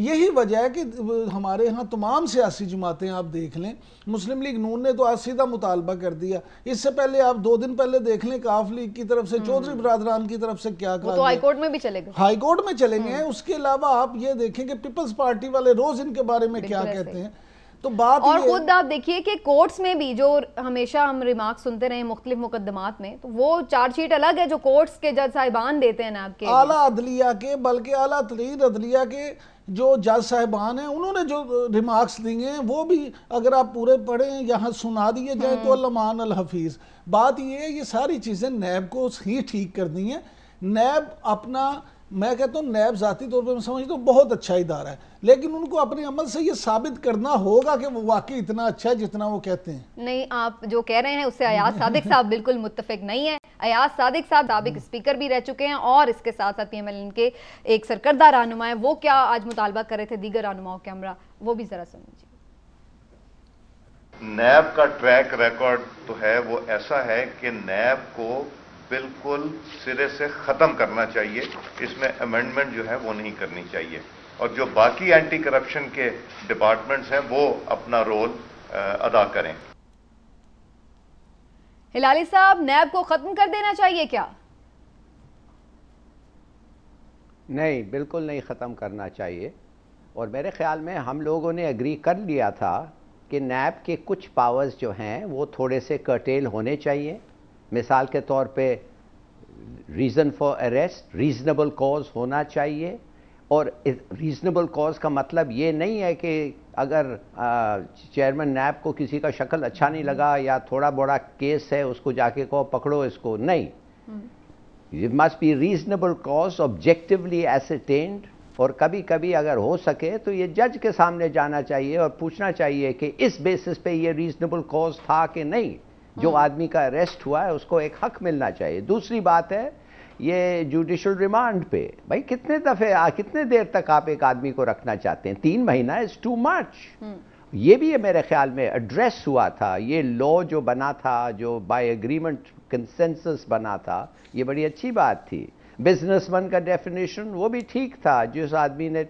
یہی وجہ ہے کہ ہمارے ہاں تمام سیاسی جماعتیں آپ دیکھ لیں، مسلم لیگ نون نے تو آج سیدھا مطالبہ کر دیا، اس سے پہلے آپ 2 دن پہلے دیکھ لیں کاف لیگ کی طرف سے چودھری برادران کی طرف سے کیا کہا وہ تو ہائی کورٹ میں بھی چلے گئے، ہائی کورٹ میں چلے گئے ہیں۔ اس کے علاوہ آپ یہ دیکھیں کہ پیپلز پارٹی والے روز ان کے بارے میں کیا کہتے ہیں، تو بات اور خود آپ دیکھیے کہ کورٹس میں بھی جو ہمیشہ ہم ریمارکس سنتے رہے مختلف مقدمات میں، تو وہ چارج شیٹ الگ ہے جو کورٹس کے جج صاحبان دیتے ہیں نیب کے اعلیٰ عدلیہ کے، بلکہ اعلیٰ ترین عدلیہ کے جو جج صاحبان ہیں انہوں نے جو ریمارکس دیے ہیں وہ بھی اگر آپ پورے پڑھیں یہاں سنا دیے جائیں تو المان الحفیظ۔ بات یہ ہے یہ ساری چیزیں نیب کو ہی ٹھیک کرنی ہیں۔ نیب اپنا، میں کہتا ہوں نیب ذاتی طور پہ میں سمجھتا ہوں بہت اچھا ادارہ ہے، لیکن ان کو اپنے عمل سے یہ ثابت کرنا ہوگا کہ وہ واقعی اتنا اچھا ہے جتنا وہ کہتے ہیں۔ نہیں، آپ جو کہہ رہے ہیں اس سے ایاز صادق صاحب بالکل متفق نہیں ہیں۔ ایاز صادق صاحب سابق اسپیکر بھی رہ چکے ہیں اور اس کے ساتھ ساتھ پی ایم ایل این کے ایک سرکردہ رہنما ہیں، وہ کیا آج مطالبہ کر رہے تھے دیگر رہنماؤں کے ہمراہ، وہ بھی ذرا سن لیجیے۔ نیب کا ٹریک ریکارڈ تو ہے وہ ایسا ہے کہ نیب کو بالکل سرے سے ختم کرنا چاہیے، اس میں امینڈمنٹ جو ہے وہ نہیں کرنی چاہیے، اور جو باقی اینٹی کرپشن کے ڈپارٹمنٹس ہیں وہ اپنا رول ادا کریں۔ ہلالی صاحب، نیب کو ختم کر دینا چاہیے کیا؟ نہیں، بالکل نہیں ختم کرنا چاہیے، اور میرے خیال میں ہم لوگوں نے اگری کر لیا تھا کہ نیب کے کچھ پاورز جو ہیں وہ تھوڑے سے کرٹیل ہونے چاہیے۔ مثال کے طور پہ reason for arrest, reasonable cause ہونا چاہیے، اور ریزنیبل کاز کا مطلب یہ نہیں ہے کہ اگر چیئرمین نیب کو کسی کا شکل اچھا نہیں لگا یا تھوڑا بڑا کیس ہے اس کو جا کے کہو پکڑو اس کو، نہیں، it must be reasonable cause objectively ascertained، اور کبھی کبھی اگر ہو سکے تو یہ جج کے سامنے جانا چاہیے اور پوچھنا چاہیے کہ اس بیسس پہ یہ ریزنیبل کاز تھا کہ نہیں، جو آدمی کا اریسٹ ہوا ہے اس کو ایک حق ملنا چاہیے۔ دوسری بات ہے یہ جوڈیشل ریمانڈ پہ، بھائی کتنے دیر تک آپ ایک آدمی کو رکھنا چاہتے ہیں؟ 3 مہینہ از ٹو مچ۔ یہ بھی میرے خیال میں ایڈریس ہوا تھا، یہ لا جو بنا تھا، جو بائی ایگریمنٹ کنسنسس بنا تھا، یہ بڑی اچھی بات تھی۔ بزنس مین کا ڈیفینیشن وہ بھی ٹھیک تھا، جس آدمی نے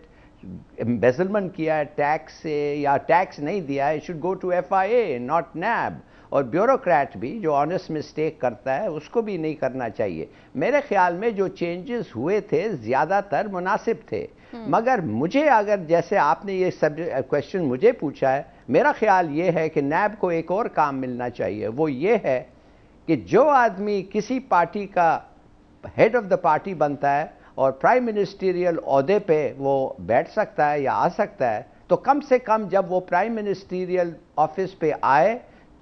embezzlement کیا ہے ٹیکس سے یا ٹیکس نہیں دیا ہے، should go to FIA not NAB۔ اور بیوروکریٹ بھی جو آنیسٹ مسٹیک کرتا ہے اس کو بھی نہیں کرنا چاہیے۔ میرے خیال میں جو چینجز ہوئے تھے زیادہ تر مناسب تھے، مگر مجھے اگر جیسے آپ نے یہ کویشچن مجھے پوچھا ہے، میرا خیال یہ ہے کہ نیب کو ایک اور کام ملنا چاہیے، وہ یہ ہے کہ جو آدمی کسی پارٹی کا ہیڈ آف دا پارٹی بنتا ہے اور پرائم منسٹریل عہدے پہ وہ بیٹھ سکتا ہے یا آ سکتا ہے، تو کم سے کم جب وہ پرائم منسٹریل آفس پہ آئے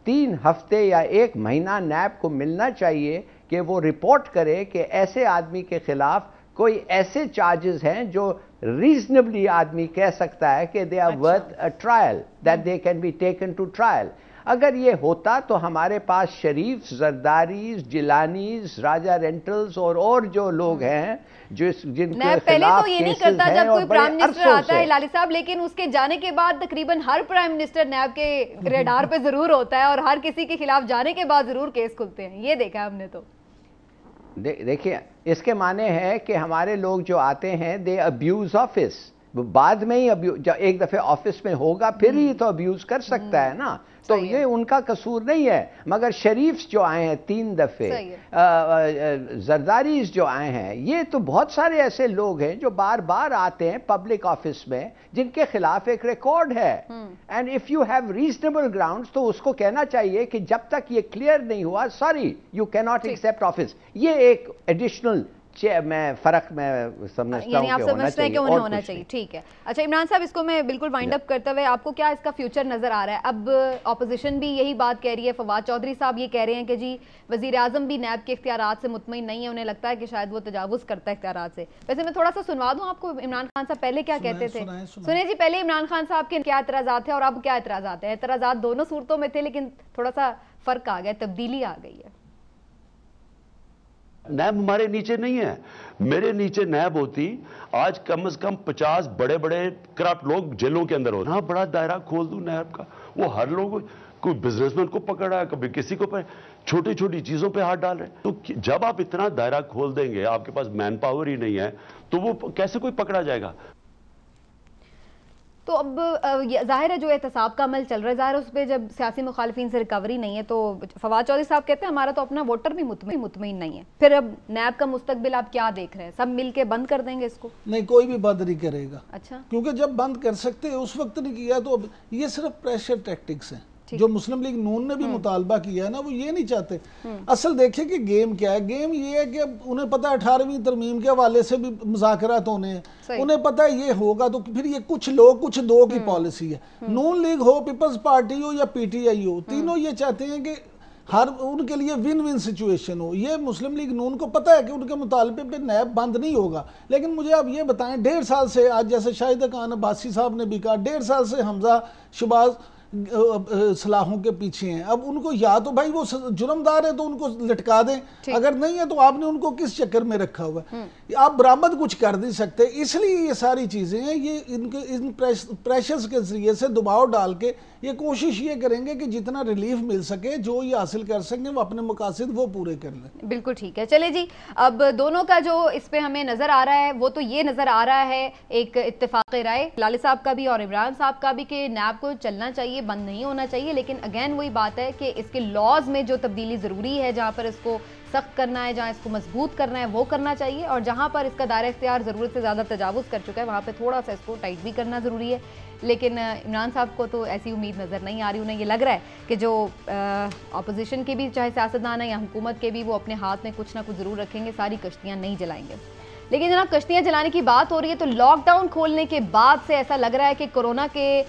3 ہفتے یا 1 مہینہ نیب کو ملنا چاہیے کہ وہ رپورٹ کرے کہ ایسے آدمی کے خلاف کوئی ایسے چارجز ہیں جو ریزنیبلی آدمی کہہ سکتا ہے کہ they are worth a trial, that they can be taken to trial۔ اگر یہ ہوتا تو ہمارے پاس شریف، زرداریز، جیلانیز، راجہ رینٹلز اور جو لوگ ہیں جن کے پہلے خلاف تو یہ نہیں کیسز کرتا ہیں جب اور کوئی بڑے پرائم منسٹر عرصوں آتا ہے سے۔ ہلالی صاحب، لیکن اس کے جانے کے بعد تقریباً ہر پرائم منسٹر نیب کے ریڈار پہ ضرور ہوتا ہے اور ہر کسی کے خلاف جانے کے بعد ضرور کیس کھلتے ہیں، یہ دیکھا ہم نے تو۔ دیکھیں اس کے معنی ہے کہ ہمارے لوگ جو آتے ہیں دے ابیوز آفس، بعد میں ہی ایک دفعہ آفس میں ہوگا پھر ہی تو ابیوز کر سکتا ہے نا، تو یہ ان کا قصور نہیں ہے۔ مگر شریف جو آئے ہیں 3 دفعے، زرداریز جو آئے ہیں، یہ تو بہت سارے ایسے لوگ ہیں جو بار بار آتے ہیں پبلک آفس میں جن کے خلاف ایک ریکارڈ ہے، and if you have reasonable grounds تو اس کو کہنا چاہیے کہ جب تک یہ کلیئر نہیں ہوا سوری یو کی ناٹ ایکسیپٹ آفس۔ یہ ایک ایڈیشنل میں فرق میں سمجھتا ہوں کہ ہونا چاہیے، انہیں ہونا چاہیے۔ ٹھیک ہے، اچھا عمران صاحب، اس کو میں بالکل وائنڈ اپ کرتے ہوئے آپ کو کیا اس کا فیوچر نظر آ رہا ہے؟ اب اپوزیشن بھی یہی بات کہہ رہی ہے، فواد چودھری صاحب یہ کہہ رہے ہیں کہ جی وزیر اعظم بھی نیب کے اختیارات سے مطمئن نہیں ہے، انہیں لگتا ہے کہ شاید وہ تجاوز کرتا ہے اختیارات سے۔ ویسے میں تھوڑا سا سنوا دوں آپ کو عمران خان صاحب پہلے کیا کہتے تھے؟ سنیں جی پہلے عمران خان صاحب کے کیا اعتراضات تھے اور اب کیا اعتراضات ہیں۔ اعتراضات دونوں صورتوں میں تھے لیکن تھوڑا سا فرق آ گیا، تبدیلی آ گئی ہے۔ نیب ہمارے نیچے نہیں ہے، میرے نیچے نیب ہوتی آج کم از کم 50 بڑے بڑے کرپٹ لوگ جیلوں کے اندر ہوتے ہیں۔ بڑا دائرہ کھول دوں نیب کا، وہ ہر لوگ، کوئی بزنس مین کو پکڑا ہے، کبھی کسی کو چھوٹی چھوٹی چیزوں پہ ہاتھ ڈال رہے ہیں۔ تو جب آپ اتنا دائرہ کھول دیں گے، آپ کے پاس مین پاور ہی نہیں ہے، تو وہ کیسے کوئی پکڑا جائے گا؟ تو اب ظاہر ہے جو احتساب کا عمل چل رہا ہے، ظاہر ہے اس پہ جب سیاسی مخالفین سے ریکوری نہیں ہے تو فواد چودھری صاحب کہتے ہیں ہمارا تو اپنا ووٹر بھی مطمئن نہیں ہے، پھر اب نیب کا مستقبل آپ کیا دیکھ رہے ہیں؟ سب مل کے بند کر دیں گے اس کو؟ نہیں، کوئی بھی بند نہیں کرے گا، اچھا، کیونکہ جب بند کر سکتے اس وقت نہیں کیا تو اب یہ صرف پریشر ٹیکٹکس ہیں جو مسلم لیگ نون نے بھی مطالبہ کیا ہے نا، وہ یہ نہیں چاہتے۔ اصل دیکھیں کہ گیم کیا ہے، گیم یہ ہے کہ انہیں پتہ ہے 18ویں ترمیم کے حوالے سے بھی مذاکرات ہونے ہیں، انہیں پتہ ہے یہ ہوگا، تو پھر یہ کچھ لوگ کچھ دو کی پالیسی ہے، نون لیگ ہو، پیپلز پارٹی ہو یا پی ٹی آئی ہو، تینوں یہ چاہتے ہیں کہ ان کے لیے ون ون سچویشن ہو۔ یہ مسلم لیگ نون کو پتہ ہے کہ ان کے مطالبے پہ نیب بند نہیں ہوگا، لیکن مجھے اب یہ بتائیں 1.5 سال سے، آج جیسے شاہدہ خان عباسی صاحب نے بھی کہا 1.5 سال سے حمزہ شہباز صلاحوں کے پیچھے ہیں، اب ان کو یا تو بھائی وہ جرمدار ہے تو ان کو لٹکا دیں، اگر نہیں ہے تو آپ نے ان کو کس چکر میں رکھا ہوا ہے؟ آپ برآمد کچھ کر نہیں سکتے، اس لیے یہ ساری چیزیں ہیں، یہ ان پریشرز کے ذریعے سے دباؤ ڈال کے یہ کوشش یہ کریں گے کہ جتنا ریلیف مل سکے، جو یہ حاصل کر سکیں وہ اپنے مقاصد وہ پورے کر لیں۔ بالکل ٹھیک ہے، چلے جی، اب دونوں کا جو اس پہ ہمیں نظر آ رہا ہے وہ تو یہ نظر آ رہا ہے ایک اتفاق رائے لالی صاحب کا بھی اور عمران صاحب کا بھی کہ نیب کو چلنا چاہیے، بند نہیں ہونا چاہیے، لیکن اگین وہی بات ہے کہ اس کے لاز میں جو تبدیلی ضروری ہے، جہاں پر اس کو سخت کرنا ہے، جہاں اس کو مضبوط کرنا ہے وہ کرنا چاہیے، اور جہاں پر اس کا دائرہ اختیار ضرورت سے زیادہ تجاوز کر چکا ہے وہاں پہ تھوڑا سا اس کو ٹائٹ بھی کرنا ضروری ہے۔ لیکن عمران صاحب کو تو ایسی امید نظر نہیں آ رہی، انہیں یہ لگ رہا ہے کہ جو اپوزیشن کے بھی چاہے سیاستدان ہیں یا حکومت کے بھی، وہ اپنے ہاتھ میں کچھ نہ کچھ ضرور رکھیں گے، ساری کشتیاں نہیں جلائیں گے۔ لیکن جناب کشتیاں جلانے کی بات ہو رہی ہے تو لاک ڈاؤن کھولنے کے بعد سے ایسا لگ رہا ہے کہ کورونا کے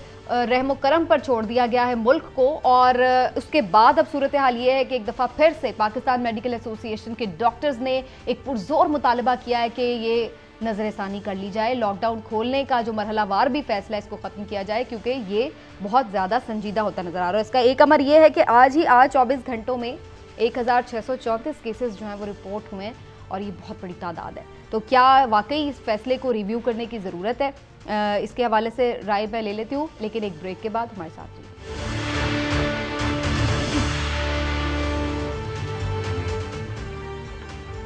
رحم و کرم پر چھوڑ دیا گیا ہے ملک کو، اور اس کے بعد اب صورتحال یہ ہے کہ ایک دفعہ پھر سے پاکستان میڈیکل ایسوسی ایشن کے ڈاکٹرز نے ایک پرزور مطالبہ کیا ہے کہ یہ نظر ثانی کر لی جائے، لاک ڈاؤن کھولنے کا جو مرحلہ وار بھی فیصلہ ہے اس کو ختم کیا جائے، کیونکہ یہ بہت زیادہ سنجیدہ ہوتا نظر آ رہا ہے۔ اس کا ایک امر یہ ہے کہ آج 24 گھنٹوں میں 1634 کیسز جو ہیں وہ رپورٹ ہوئے ہیں، اور یہ بہت بڑی تعداد ہے۔ تو کیا واقعی اس فیصلے کو ریویو کرنے کی ضرورت ہے؟ اس کے حوالے سے رائے میں لے لیتی ہوں، لیکن ایک بریک کے بعد ہمارے ساتھ رہیے۔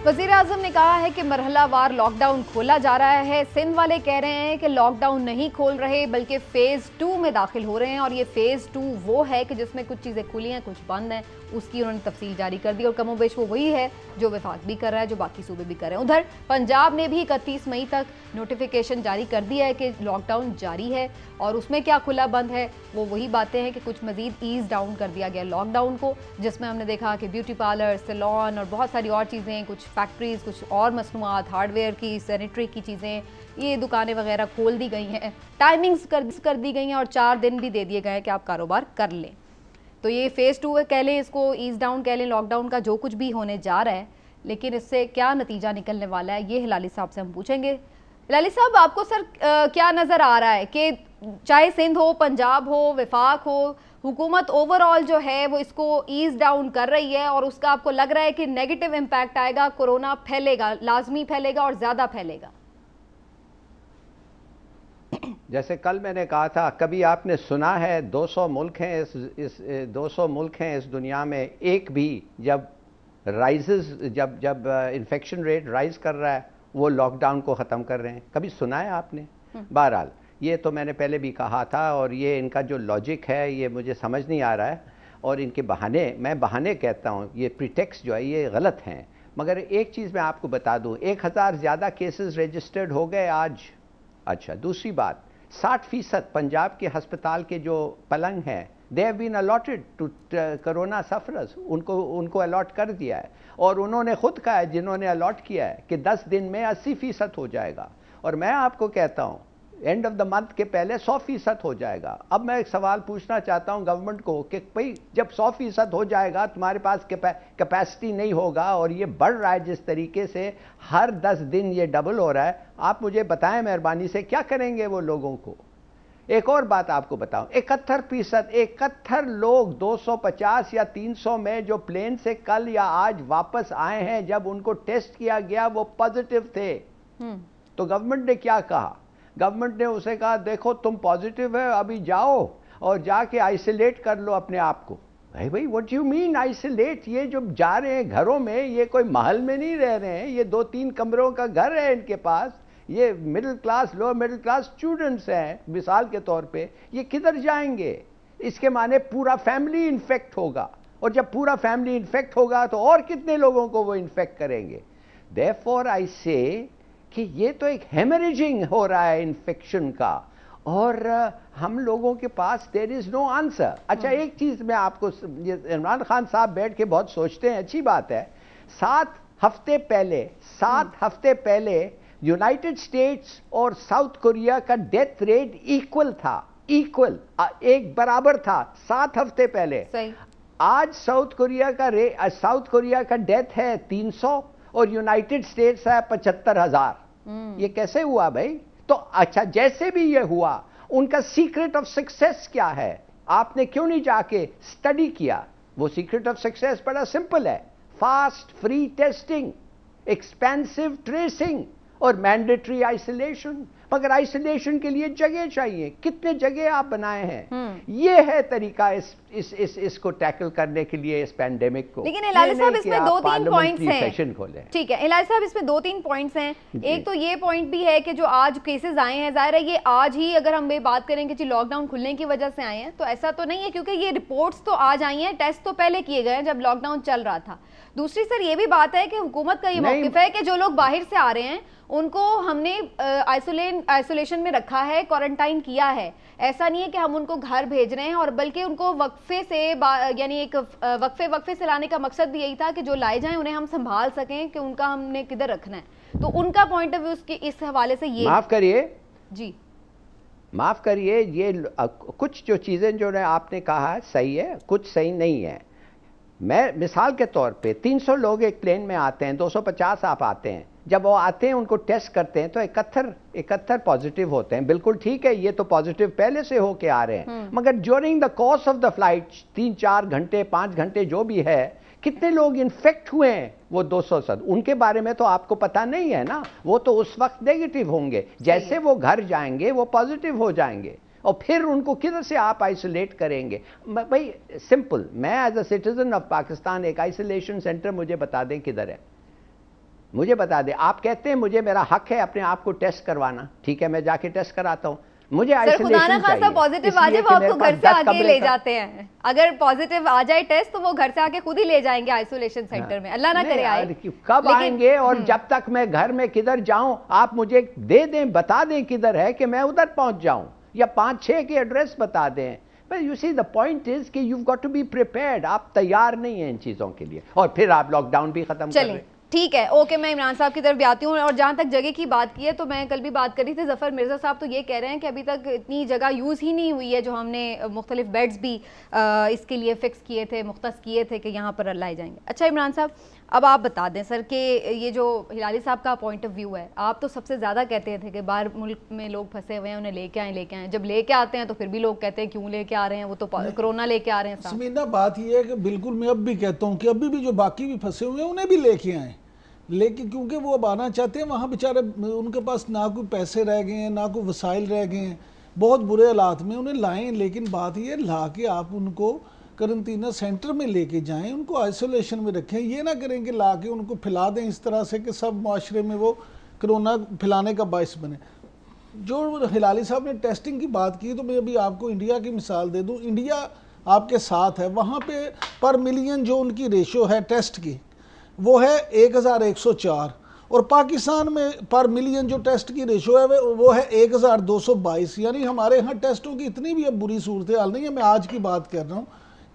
وزیر اعظم نے کہا ہے کہ مرحلہ وار لاک ڈاؤن کھولا جا رہا ہے۔ سندھ والے کہہ رہے ہیں کہ لاک ڈاؤن نہیں کھول رہے بلکہ فیز 2 میں داخل ہو رہے ہیں، اور یہ فیز 2 وہ ہے کہ جس میں کچھ چیزیں کھلی ہیں کچھ بند ہیں، اس کی انہوں نے تفصیل جاری کر دی، اور کم و بیش وہ وہی ہے جو وفاق بھی کر رہا ہے، جو باقی صوبے بھی کر رہے ہیں۔ ادھر پنجاب نے بھی 31 مئی تک نوٹیفیکیشن جاری کر دیا ہے کہ لاک ڈاؤن جاری ہے، اور اس میں کیا کھلا بند ہے وہ وہی باتیں ہیں کہ کچھ مزید ایز ڈاؤن کر دیا گیا لاک ڈاؤن کو، جس میں ہم نے دیکھا کہ بیوٹی پارلر، سیلون اور بہت ساری اور چیزیں، کچھ فیکٹریز، کچھ اور مصنوعات، ہارڈ ویئر کی، سینیٹری کی چیزیں، یہ دکانیں وغیرہ کھول دی گئی ہیں، ٹائمنگز کر دی گئی ہیں، اور 4 دن بھی دے دیے گئے ہیں کہ آپ کاروبار کر لیں۔ تو یہ فیز 2 کہہ لیں، اس کو ایز ڈاؤن کہہ لیں، لاک ڈاؤن کا جو کچھ بھی ہونے جا رہا ہے، لیکن اس سے کیا نتیجہ نکلنے والا ہے یہ ہلالی صاحب سے ہم پوچھیں گے۔ ہلالی صاحب، آپ کو سر کیا نظر آ رہا ہے کہ چاہے سندھ ہو، پنجاب ہو، وفاق ہو، حکومت اوور آل جو ہے وہ اس کو ایز ڈاؤن کر رہی ہے، اور اس کا آپ کو لگ رہا ہے کہ نیگیٹو امپیکٹ آئے گا، کورونا پھیلے گا، لازمی پھیلے گا اور زیادہ پھیلے گا؟ جیسے کل میں نے کہا تھا، کبھی آپ نے سنا ہے 200 ملک ہیں 200 ملک ہیں اس دنیا میں، ایک بھی جب انفیکشن ریٹ رائز کر رہا ہے وہ لاک ڈاؤن کو ختم کر رہے ہیں؟ کبھی سنا ہے آپ نے؟ بہرحال یہ تو میں نے پہلے بھی کہا تھا، اور یہ ان کا جو لاجک ہے یہ مجھے سمجھ نہیں آ رہا ہے، اور ان کے بہانے، میں بہانے کہتا ہوں، یہ پریٹیکس جو ہے یہ غلط ہیں۔ مگر ایک چیز میں آپ کو بتا دوں، 1000 زیادہ کیسز رجسٹرڈ ہو گئے آج۔ اچھا، دوسری بات، 60% پنجاب کے ہسپتال کے جو پلنگ ہیں they have been allotted to corona sufferers، ان کو الاٹ کر دیا ہے، اور انہوں نے خود کہا ہے، جنہوں نے الاٹ کیا ہے، کہ 10 دن میں 80% ہو جائے گا، اور میں آپ کو کہتا ہوں اینڈ آف دا منتھ کے پہلے 100% ہو جائے گا۔ اب میں ایک سوال پوچھنا چاہتا ہوں گورنمنٹ کو کہ بھئی جب 100% ہو جائے گا تمہارے پاس کیپیسٹی نہیں ہوگا، اور یہ بڑھ رہا ہے جس طریقے سے، ہر 10 دن یہ ڈبل ہو رہا ہے، آپ مجھے بتائیں مہربانی سے کیا کریں گے وہ لوگوں کو؟ ایک اور بات آپ کو بتاؤں، 71 لوگ 250 یا 300 میں جو پلین سے کل یا آج واپس آئے ہیں، جب ان کو ٹیسٹ کیا گیا وہ پازیٹیو تھے، تو گورنمنٹ نے کیا کہا؟ گورنمنٹ نے اسے کہا دیکھو تم پازیٹیو ہے، ابھی جاؤ اور جا کے آئسولیٹ کر لو اپنے آپ کو۔ بھائی واٹ یو مین آئسولیٹ؟ یہ جو جا رہے ہیں گھروں میں، یہ کوئی محل میں نہیں رہ رہے ہیں، یہ 2-3 کمروں کا گھر ہے ان کے پاس، یہ middle class lower middle class students ہیں مثال کے طور پہ, یہ کدھر جائیں گے؟ اس کے معنی پورا فیملی انفیکٹ ہوگا, اور جب پورا فیملی انفیکٹ ہوگا تو اور کتنے لوگوں کو وہ انفیکٹ کریں گے. Therefore I say کہ یہ تو ایک ہیمریجنگ ہو رہا ہے انفیکشن کا, اور ہم لوگوں کے پاس there is no answer. اچھا ایک چیز میں آپ کو, عمران خان صاحب بیٹھ کے بہت سوچتے ہیں, اچھی بات ہے. 7 ہفتے پہلے یونائٹڈ اسٹیٹس اور ساؤتھ کوریا کا ڈیتھ ریٹ ایکول تھا, ایک برابر تھا 7 ہفتے پہلے. آج ساؤتھ کوریا کا ڈیتھ ہے 300 اور یونائٹڈ اسٹیٹس ہے 75,000. یہ کیسے ہوا بھائی؟ تو اچھا جیسے بھی یہ ہوا, ان کا سیکرٹ آف سکسیس کیا ہے؟ آپ نے کیوں نہیں جا کے اسٹڈی کیا؟ وہ سیکرٹ آف سکسیس بڑا سمپل ہے, fast free testing, expensive tracing اور مینڈیٹری آئسولیشن. مگر آئسولیشن کے لیے جگہ چاہیے. کتنے جگہ آپ بنائے ہیں؟ یہ ہے طریقہ اس کو ٹیکل کرنے کے لیے, اس پینڈیمک کو. لیکن ہلالی صاحب اس میں 2-3 پوائنٹس ہیں. ٹھیک ہے ہلالی صاحب, اس میں 2-3 پوائنٹس ہیں. ایک تو یہ پوائنٹ بھی ہے کہ جو آج کیسز آئے ہیں, ظاہر ہے یہ آج ہی اگر ہم بات کریں کہ جی لاک ڈاؤن کھلنے کی وجہ سے آئے ہیں, تو ایسا تو نہیں ہے, کیونکہ یہ رپورٹس تو آج آئی ہیں, ٹیسٹ تو پہلے کیے گئے ہیں جب لاک ڈاؤن چل رہا تھا. دوسری سر یہ بھی بات ہے کہ حکومت کا یہ موقف ہے کہ جو لوگ باہر سے آ رہے ہیں ان کو ہم نے آئسولیشن میں رکھا ہے, کوارنٹائن کیا ہے. ایسا نہیں ہے کہ ہم ان کو گھر بھیج رہے ہیں, اور بلکہ ان کو وقفے سے یعنی ایک وقفے سے لانے کا مقصد بھی یہی تھا کہ جو لائے جائیں انہیں ہم سنبھال سکیں کہ ان کا ہم نے کدھر رکھنا ہے. تو ان کا پوائنٹ آف ویو اس حوالے سے یہ معاف کریے یہ کچھ جو چیزیں جو آپ نے کہا صحیح ہے, کچھ صحیح نہیں ہے. میں مثال کے طور پہ 300 لوگ ایک پلین میں آتے ہیں, 250 آپ آتے ہیں, جب وہ آتے ہیں ان کو ٹیسٹ کرتے ہیں تو 71 پازیٹیو ہوتے ہیں. بالکل ٹھیک ہے, یہ تو پازیٹیو پہلے سے ہو کے آ رہے ہیں, مگر during the course of the flight 3-4 گھنٹے 5 گھنٹے جو بھی ہے, کتنے لوگ انفیکٹ ہوئے ہیں وہ 200. ان کے بارے میں تو آپ کو پتا نہیں ہے نا, وہ تو اس وقت نیگیٹو ہوں گے, جیسے وہ گھر جائیں گے وہ پازیٹیو ہو جائیں گے, اور پھر ان کو کدھر سے آپ آئسولیٹ کریں گے؟ بھائی سمپل, میں as a citizen of Pakistan ایک آئسولیشن سینٹر مجھے بتا دیں کدھر ہے, مجھے بتا دیں. آپ کہتے ہیں مجھے میرا حق ہے اپنے آپ کو ٹیسٹ کروانا, ٹھیک ہے میں جا کے ٹیسٹ کراتا ہوں. مجھے آئسولیشن چاہیے, پازیٹیو آ جائے وہ آپ کو گھر سے آ کے لے جاتے ہیں. اگر پازیٹیو آ جائے ٹیسٹ تو وہ گھر سے آ کے خود ہی لے جائیں گے آئسولیشن سینٹر میں, اللہ نہ کرے آئے. کب آئیں گے؟ اور جب تک میں گھر میں کدھر جاؤں آپ مجھے دے دیں, بتا دیں کدھر ہے کہ میں ادھر پہنچ جاؤں, یا 5-6 کے ایڈریس بتا دیں. But you see the point is کہ you've got to be prepared. آپ تیار نہیں ہیں ان چیزوں کے لیے, اور پھر آپ لاک ڈاؤن بھی ختم کر رہے ہیں. ٹھیک ہے اوکے, میں عمران صاحب کی طرف بھی آتی ہوں. اور جہاں تک جگہ کی بات کی ہے تو میں کل بھی بات کر رہی تھی, ظفر مرزا صاحب تو یہ کہہ رہے ہیں کہ ابھی تک اتنی جگہ یوز ہی نہیں ہوئی ہے جو ہم نے مختلف بیڈز بھی اس کے لیے فکس کیے تھے, مختص کیے تھے کہ یہاں پر لائے جائیں گے. اچھا عمران صاحب اب آپ بتا دیں سر کہ یہ جو ہلالی صاحب کا پوائنٹ آف ویو ہے, آپ تو سب سے زیادہ کہتے تھے کہ باہر ملک میں لوگ پھنسے ہوئے ہیں انہیں لے کے آئیں, جب لے کے آتے ہیں تو پھر بھی لوگ کہتے ہیں کیوں لے کے آ رہے ہیں, وہ تو کرونا لے کے آ رہے ہیں. سمینا بات یہ ہے کہ بالکل میں اب بھی کہتا ہوں کہ ابھی بھی جو باقی بھی پھنسے ہوئے ہیں انہیں بھی لے کے آئیں, لیکن کیونکہ وہ اب آنا چاہتے ہیں, وہاں بیچارے ان کے پاس نہ کوئی پیسے رہ گئے ہیں نہ کوئی وسائل رہ گئے ہیں, بہت برے حالات میں, انہیں لائیں. لیکن بات یہ لا کے آپ ان کو کرنٹینہ سینٹر میں لے کے جائیں, ان کو آئسولیشن میں رکھیں. یہ نہ کریں کہ لا کے ان کو پھیلا دیں اس طرح سے کہ سب معاشرے میں وہ کرونا پھیلانے کا باعث بنے. جو ہلالی صاحب نے ٹیسٹنگ کی بات کی تو میں ابھی آپ کو انڈیا کی مثال دے دوں. انڈیا آپ کے ساتھ ہے, وہاں پہ پر ملین جو ان کی ریشو ہے ٹیسٹ کی وہ ہے 1104, اور پاکستان میں پر ملین جو ٹیسٹ کی ریشو ہے وہ ہے 1222. یعنی ہمارے ہاں ٹیسٹوں کی اتنی بھی اب بری صورتحال نہیں ہے. میں آج کی بات کر رہا ہوں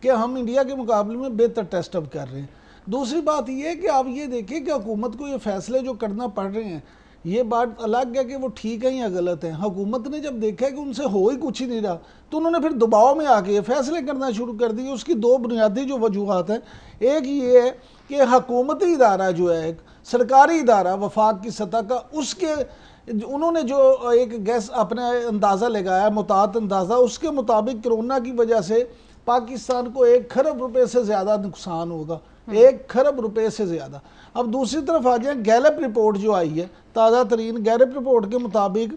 کہ ہم انڈیا کے مقابلے میں بہتر ٹیسٹ اب کر رہے ہیں. دوسری بات یہ ہے کہ آپ یہ دیکھیں کہ حکومت کو یہ فیصلے جو کرنا پڑ رہے ہیں, یہ بات الگ ہے کہ وہ ٹھیک ہے یا غلط ہیں. حکومت نے جب دیکھا کہ ان سے ہو ہی کچھ ہی نہیں رہا تو انہوں نے پھر دباؤ میں آ کے یہ فیصلے کرنا شروع کر دیے. اس کی 2 بنیادی جو وجوہات ہیں, ایک یہ ہے کہ حکومتی ادارہ جو ہے ایک سرکاری ادارہ وفاق کی سطح کا, اس کے انہوں نے جو ایک گیس اپنا اندازہ لگایا, محتاط اندازہ, اس کے مطابق کرونا کی وجہ سے پاکستان کو 1 کھرب روپے سے زیادہ نقصان ہوگا, 1 کھرب روپے سے زیادہ. اب دوسری طرف آ جائیں, گیلپ رپورٹ جو آئی ہے تازہ ترین, گیلپ رپورٹ کے مطابق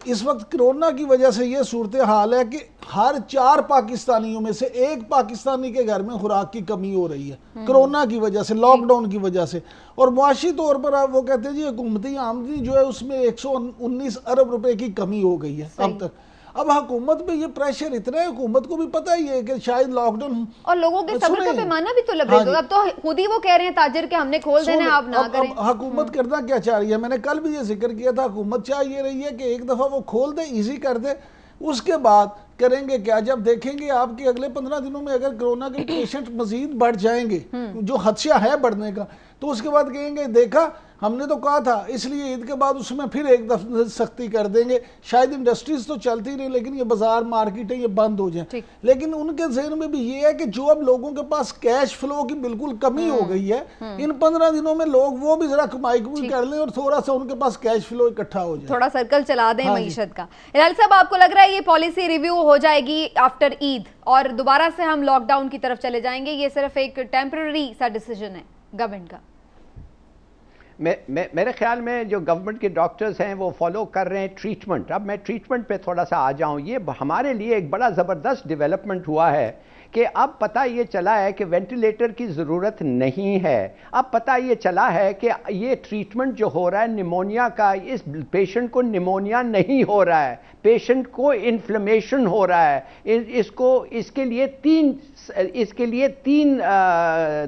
اس وقت کرونا کی وجہ سے یہ صورتحال ہے کہ ہر 4 پاکستانیوں میں سے 1 پاکستانی کے گھر میں خوراک کی کمی ہو رہی ہے کرونا کی وجہ سے، لاک ڈاؤن کی وجہ سے. اور معاشی طور پر وہ کہتے ہیں جی حکومتی آمدنی جو ہے اس میں 119 ارب روپے کی کمی ہو گئی ہے اب تک. اب حکومت پہ یہ پریشر اتنا ہے، حکومت کو بھی پتہ ہی ہے کہ شاید لاک ڈاؤن، اور لوگوں کے صبر کا پیمانہ بھی تو لبریز ہوگا. اب تو خود ہی وہ کہہ رہے ہیں تاجر کہ ہم نے کھول دینا ہے، آپ نہ کریں. حکومت کرنا کیا چاہ رہی ہے؟ میں نے کل بھی یہ ذکر کیا تھا، حکومت چاہ یہ رہی ہے کہ ایک دفعہ وہ کھول دے، ایزی کر دے، اس کے بعد کریں گے کیا؟ جب دیکھیں گے آپ کے اگلے 15 دنوں میں اگر کرونا کے پیشنٹ مزید بڑھ جائیں گے، جو خدشہ ہے بڑھنے کا، تو اس کے بعد کہیں گے دیکھا ہم نے تو کہا تھا، اس لیے عید کے بعد اس میں پھر ایک دفعہ سختی کر دیں گے. شاید انڈسٹریز تو چلتی نہیں، لیکن یہ بازار مارکیٹیں یہ بند ہو جائیں. لیکن ان کے ذہن میں بھی یہ ہے کہ جو اب لوگوں کے پاس کیش فلو کی بالکل کمی ہو گئی ہے، ان 15 دنوں میں لوگ وہ بھی ذرا کمائی کر لیں اور تھوڑا سا ان کے پاس کیش فلو اکٹھا ہو جائے، تھوڑا سرکل چلا دیں معیشت کا. ہلال صاحب، آپ کو لگ رہا ہے یہ پالیسی ریویو ہو جائے گی آفٹر عید اور دوبارہ سے ہم لاک ڈاؤن کی طرف چلے جائیں گے؟ یہ صرف ایک ٹیمپرری سا ڈیسیجن ہے گورنمنٹ کا؟ میرے خیال میں جو گورنمنٹ کے ڈاکٹرز ہیں وہ فالو کر رہے ہیں ٹریٹمنٹ. اب میں ٹریٹمنٹ پہ تھوڑا سا آ جاؤں. یہ ہمارے لیے ایک بڑا زبردست ڈیولپمنٹ ہوا ہے کہ اب پتہ یہ چلا ہے کہ وینٹیلیٹر کی ضرورت نہیں ہے. اب پتہ یہ چلا ہے کہ یہ ٹریٹمنٹ جو ہو رہا ہے نمونیا کا، اس پیشنٹ کو نمونیا نہیں ہو رہا ہے، پیشنٹ کو انفلیمیشن ہو رہا ہے. اس کے لیے تین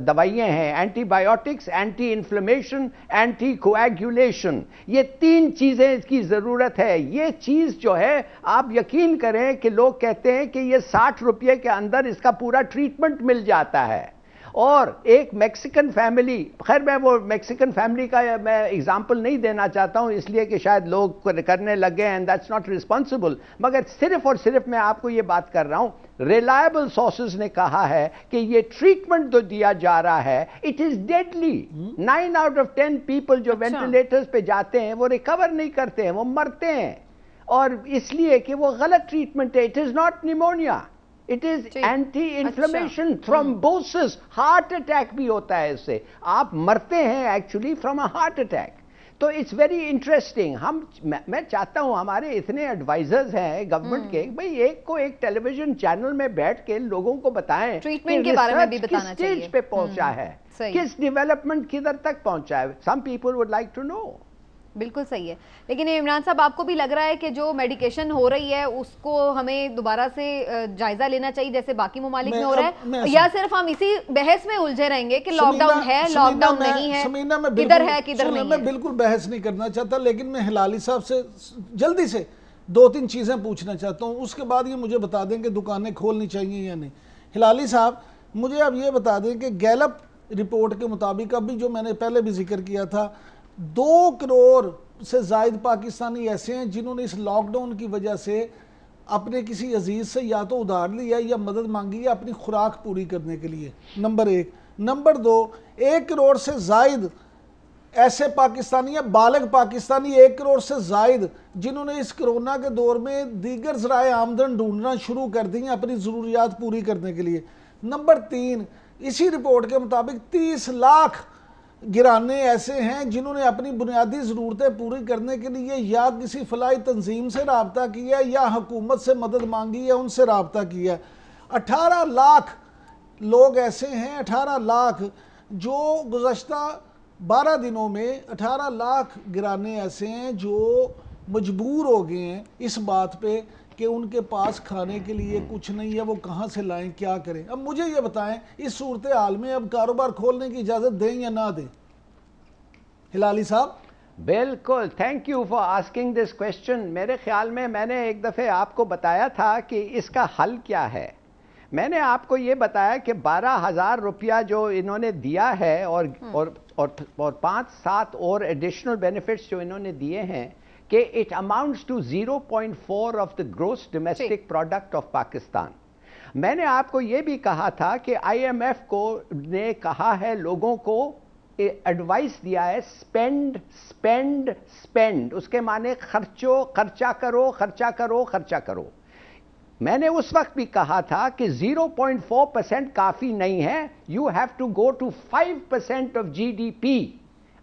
دوائیاں ہیں، antibiotics, anti inflammation, anti coagulation. یہ 3 چیزیں اس کی ضرورت ہے. یہ چیز جو ہے آپ یقین کریں کہ لوگ کہتے ہیں کہ یہ 60 روپے کے اندر اس کا پورا ٹریٹمنٹ مل جاتا ہے. اور ایک میکسیکن فیملی، خیر میں وہ میکسیکن فیملی کا میں اگزامپل نہیں دینا چاہتا ہوں اس لیے کہ شاید لوگ کرنے لگے ہیں، دیٹس ناٹ ریسپانسبل، مگر صرف اور صرف میں آپ کو یہ بات کر رہا ہوں، ریلائبل سورسز نے کہا ہے کہ یہ ٹریٹمنٹ جو دیا جا رہا ہے it is deadly. 9 out of 10 people جو وینٹیلیٹرز پہ جاتے ہیں وہ ریکور نہیں کرتے ہیں، وہ مرتے ہیں. اور اس لیے کہ وہ غلط ٹریٹمنٹ ہے. It is not pneumonia, it is anti inflammation, thrombosis. Heart attack بھی ہوتا ہے اس سے، آپ مرتے ہیں actually from a heart attack. تو اٹس ویری انٹرسٹنگ. میں چاہتا ہوں ہمارے اتنے ایڈوائزرز ہیں گورنمنٹ کے، بھئی ایک کو ایک ٹیلی ویژن چینل میں بیٹھ کے لوگوں کو بتائیں ٹریٹمنٹ کے بارے میں بھی بتانا چاہیے، کس سٹیج پہ پہنچا ہے، کس ڈیولپمنٹ کدھر تک پہنچا ہے. Some people would like to know. بالکل صحیح ہے. لیکن عمران صاحب، آپ کو بھی لگ رہا ہے کہ جو میڈیکیشن ہو رہی ہے اس کو ہمیں دوبارہ سے جائزہ لینا چاہیے جیسے باقی ممالک میں ہو رہا ہے، یا صرف ہم اسی بحث میں الجھے رہیں گے کہ لاک ڈاؤن ہے، لاک ڈاؤن نہیں ہے، کدھر ہے کدھر نہیں ہے؟ میں بالکل بحث نہیں کرنا چاہتا، لیکن میں ہلالی صاحب سے جلدی سے 2-3 چیزیں پوچھنا چاہتا ہوں، اس کے بعد یہ مجھے بتا دیں کہ دکانیں کھولنی چاہیے یا نہیں. ہلالی صاحب، مجھے اب یہ بتا دیں کہ گیلپ رپورٹ کے مطابق، ابھی جو میں نے پہلے بھی ذکر کیا تھا، 2 کروڑ سے زائد پاکستانی ایسے ہیں جنہوں نے اس لاک ڈاؤن کی وجہ سے اپنے کسی عزیز سے یا تو ادھار لیا یا مدد مانگی ہے اپنی خوراک پوری کرنے کے لیے. نمبر 1. نمبر 2، 1 کروڑ سے زائد ایسے پاکستانی ہیں، بالغ پاکستانی 1 کروڑ سے زائد، جنہوں نے اس کرونا کے دور میں دیگر ذرائع آمدن ڈھونڈنا شروع کر دی ہیں اپنی ضروریات پوری کرنے کے لیے. نمبر 3، اسی رپورٹ کے مطابق 30 لاکھ گرانے ایسے ہیں جنہوں نے اپنی بنیادی ضرورتیں پوری کرنے کے لیے یا کسی فلاحی تنظیم سے رابطہ کیا یا حکومت سے مدد مانگی یا ان سے رابطہ کیا. 18 لاکھ لوگ ایسے ہیں، 18 لاکھ جو گزشتہ 12 دنوں میں 18 لاکھ گرانے ایسے ہیں جو مجبور ہو گئے ہیں اس بات پہ کہ ان کے پاس کھانے کے لیے کچھ نہیں ہے، وہ کہاں سے لائیں، کیا کریں. اب مجھے یہ بتائیں اس صورتحال میں اب کاروبار کھولنے کی اجازت دیں یا نہ دیں؟ ہلالی صاحب. بالکل، thank you for asking this question. میرے خیال میں نے ایک دفعہ آپ کو بتایا تھا کہ اس کا حل کیا ہے. میں نے آپ کو یہ بتایا کہ 12,000 روپیہ جو انہوں نے دیا ہے اور 5-7 اور ایڈیشنل بینیفٹس جو انہوں نے دیے ہیں کہ it amounts to 0.4 of the gross domestic product of Pakistan. میں نے آپ کو یہ بھی کہا تھا کہ IMF کو نے کہا ہے لوگوں کو ایڈوائس دیا ہے اسپینڈ اسپینڈ اسپینڈ، اس کے معنی خرچہ کرو خرچہ کرو خرچہ کرو. میں نے اس وقت بھی کہا تھا کہ 0.4% کافی نہیں ہے، you have to go to 5% of GDP.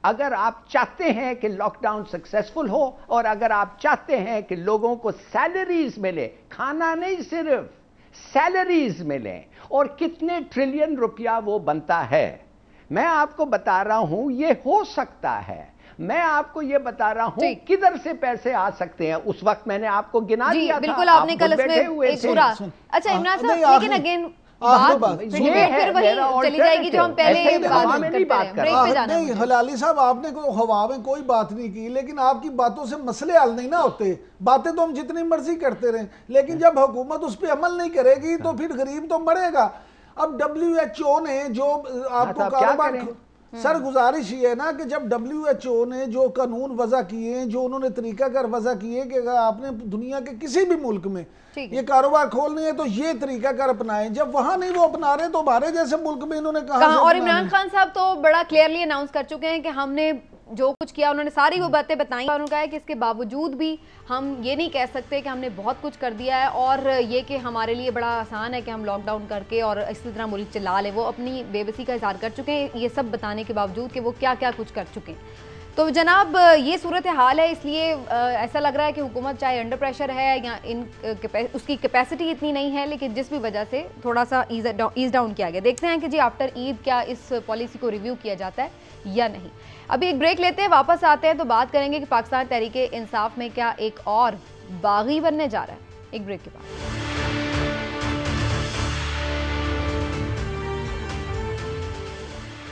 اگر آپ چاہتے ہیں کہ لاک ڈاؤن سکسیسفل ہو اور اگر آپ چاہتے ہیں کہ لوگوں کو سیلریز ملے, کھانا نہیں صرف سیلریز ملیں, اور کتنے ٹریلین روپیہ وہ بنتا ہے, میں آپ کو بتا رہا ہوں یہ ہو سکتا ہے. میں آپ کو یہ بتا رہا ہوں کدھر سے پیسے آ سکتے ہیں. اس وقت میں نے آپ کو گنا دیا تھا, بالکل آپ نے کل اس میں ایک پورا. اچھا عمران صاحب, لیکن اگین پھر وہی چلی جائے گی جو ہم پہلے بات کر رہے ہیں. نہیں ہلالی صاحب, آپ نے ہوا میں کوئی بات نہیں کی, لیکن آپ کی باتوں سے مسئلے حل نہیں نہ ہوتے. باتیں تو ہم جتنی مرضی کرتے رہیں, لیکن جب حکومت اس پہ عمل نہیں کرے گی تو پھر غریب تو مرے گا. اب WHO نے جو آپ کو کاروبار, سر گزارش یہ ہے نا کہ جب WHO نے جو قانون وضع کیے ہیں, جو انہوں نے طریقہ کار وضع کیے کہ اگر آپ نے دنیا کے کسی بھی ملک میں یہ کاروبار کھولنے ہے تو یہ طریقہ کار اپنائیں. جب وہاں نہیں وہ اپنا رہے تو ہمارے جیسے ملک میں انہوں نے کہا. اور عمران خان صاحب تو بڑا کلیئرلی اناؤنس کر چکے ہیں کہ ہم نے جو کچھ کیا, انہوں نے ساری وہ باتیں بتائیں, اور انہوں نے کہا ہے کہ اس کے باوجود بھی ہم یہ نہیں کہہ سکتے کہ ہم نے بہت کچھ کر دیا ہے, اور یہ کہ ہمارے لیے بڑا آسان ہے کہ ہم لاک ڈاؤن کر کے اور اسی طرح ملک چلا لیں. وہ اپنی بے بسی کا اظہار کر چکے ہیں یہ سب بتانے کے باوجود کہ وہ کیا کیا کچھ کر چکے ہیں. تو جناب یہ صورتحال ہے, اس لیے ایسا لگ رہا ہے کہ حکومت چاہے انڈر پریشر ہے یا اس کی کیپیسٹی اتنی نہیں ہے, لیکن جس بھی وجہ سے تھوڑا سا ایز ڈاؤن کیا گیا. دیکھتے ہیں کہ جی آفٹر عید کیا اس پالیسی کو ریویو کیا جاتا ہے یا نہیں. ابھی ایک بریک لیتے ہیں, واپس آتے ہیں تو بات کریں گے کہ پاکستان تحریک انصاف میں کیا ایک اور باغی بننے جا رہا ہے. ایک بریک کے بعد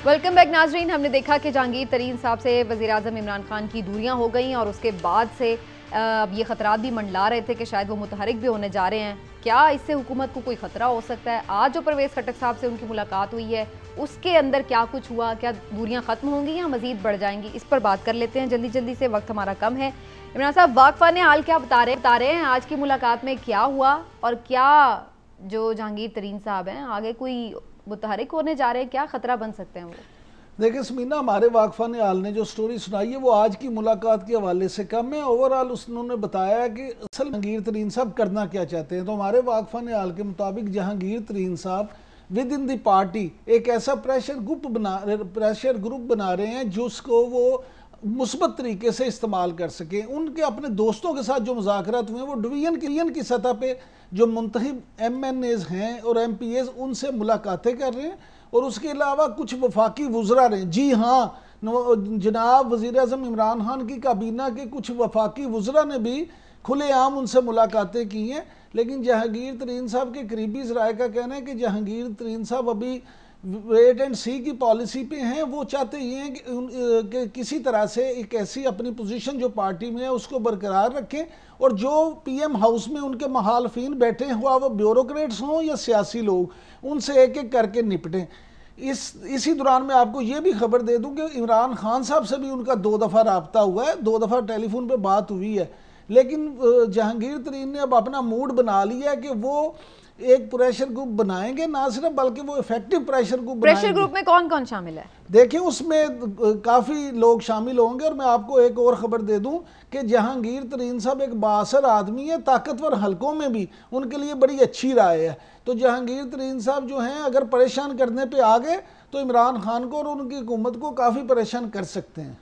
ویلکم بیک ناظرین. ہم نے دیکھا کہ جہانگیر ترین صاحب سے وزیراعظم عمران خان کی دوریاں ہو گئیں, اور اس کے بعد سے اب یہ خطرات بھی منڈلا رہے تھے کہ شاید وہ متحرک بھی ہونے جا رہے ہیں. کیا اس سے حکومت کو کوئی خطرہ ہو سکتا ہے؟ آج جو پرویز خٹک صاحب سے ان کی ملاقات ہوئی ہے اس کے اندر کیا کچھ ہوا, کیا دوریاں ختم ہوں گی یا مزید بڑھ جائیں گی, اس پر بات کر لیتے ہیں جلدی سے, وقت ہمارا کم ہے. عمران صاحب, واقفہ حال کیا بتا رہے ہیں, آج کی ملاقات میں کیا ہوا, اور کیا جو جہانگیر ترین صاحب ہیں آگے کوئی متحرک ہونے جا رہے ہیں, کیا خطرہ بن سکتے ہیں وہ؟ دیکھیں سمینہ, ہمارے واقفہ نہال نے جو سٹوری سنائی ہے وہ آج کی ملاقات کے حوالے سے کم ہے. اوورال انہوں نے بتایا ہے کہ اصل جہانگیر ترین صاحب کرنا کیا چاہتے ہیں. تو ہمارے واقفہ نہال کے مطابق جہانگیر ترین صاحب ود ان دی پارٹی ایک ایسا پریشر گروپ بنا رہے ہیں جس کو وہ مثبت طریقے سے استعمال کر سکیں. ان کے اپنے دوستوں کے ساتھ جو مذاکرات ہوئے ہیں وہ ڈویژن کی سطح پہ جو منتخب MNAs ہیں اور MPAs ان سے ملاقاتیں کر رہے ہیں, اور اس کے علاوہ کچھ وفاقی وزراء رہے ہیں. جی ہاں, جناب وزیراعظم عمران خان کی کابینہ کے کچھ وفاقی وزراء نے بھی کھلے عام ان سے ملاقاتیں کی ہیں. لیکن جہانگیر ترین صاحب کے قریبی ذرائع کا کہنا ہے کہ جہانگیر ترین صاحب ابھی ویٹ اینڈ سی کی پالیسی پہ ہیں. وہ چاہتے یہ ہیں کہ کسی طرح سے ایک ایسی اپنی پوزیشن جو پارٹی میں ہے اس کو برقرار رکھیں, اور جو PM ہاؤس میں ان کے مخالفین بیٹھے ہوا وہ بیوروکریٹس ہوں یا سیاسی لوگ, ان سے ایک ایک کر کے نپٹیں. اسی دوران میں آپ کو یہ بھی خبر دے دوں کہ عمران خان صاحب سے بھی ان کا 2 دفعہ رابطہ ہوا ہے, 2 دفعہ ٹیلی فون پہ بات ہوئی ہے. لیکن جہانگیر ترین نے اب اپنا موڈ بنا لیا ہے کہ وہ ایک پریشر گروپ بنائیں گے, نہ صرف بلکہ وہ ایفیکٹو پریشر گروپ بنائیں گے. پریشر گروپ میں کون کون شامل ہے؟ دیکھیں اس میں کافی لوگ شامل ہوں گے, اور میں آپ کو ایک اور خبر دے دوں کہ جہانگیر ترین صاحب ایک بااثر آدمی ہے, طاقتور حلقوں میں بھی ان کے لیے بڑی اچھی رائے ہے. تو جہانگیر ترین صاحب جو ہیں اگر پریشان کرنے پہ آ گئے تو عمران خان کو اور ان کی حکومت کو کافی پریشان کر سکتے ہیں.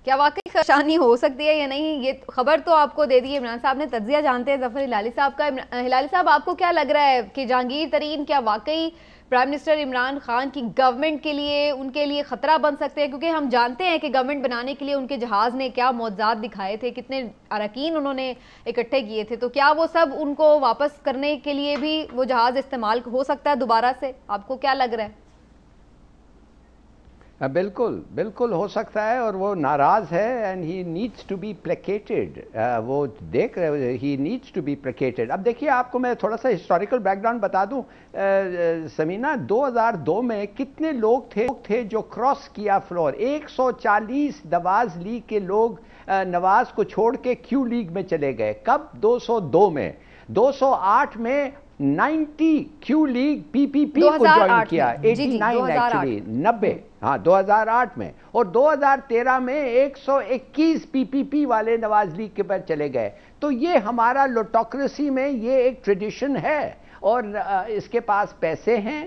کیا واقعی پریشانی ہو سکتی ہے یا نہیں, یہ خبر تو آپ کو دے دی عمران صاحب نے. تجزیہ جانتے ہیں ظفر ہلالی صاحب کا. ہلالی صاحب, آپ کو کیا لگ رہا ہے کہ جہانگیر ترین کیا واقعی پرائم منسٹر عمران خان کی گورنمنٹ کے لیے ان کے لیے خطرہ بن سکتے ہیں؟ کیونکہ ہم جانتے ہیں کہ گورنمنٹ بنانے کے لیے ان کے جہاز نے کیا معجزات دکھائے تھے, کتنے اراکین انہوں نے اکٹھے کیے تھے. تو کیا وہ سب ان کو واپس کرنے کے لیے بھی وہ جہاز استعمال ہو سکتا ہے دوبارہ سے؟ آپ کو کیا لگ رہا ہے؟ بالکل ہو سکتا ہے, اور وہ ناراض ہے and he needs to be placated. وہ دیکھ رہے he needs to be placated. اب دیکھیے, آپ کو میں تھوڑا سا ہسٹوریکل بیک گراؤنڈ بتا دوں. سمینہ, 2002 میں کتنے لوگ تھے جو کراس کیا فلور. 140 نواز لیگ کے لوگ نواز کو چھوڑ کے کیو لیگ میں چلے گئے. کب؟ 202 میں. 208 میں 90 کیو لیگ PPP کو جوائن کیا. 89 ایکچولی 90, ہاں 2008 میں. اور 2013 میں 121 PPP والے نواز لیگ کے بعد چلے گئے. تو یہ ہمارا لوٹوکریسی میں یہ ایک ٹریڈیشن ہے, اور اس کے پاس پیسے ہیں,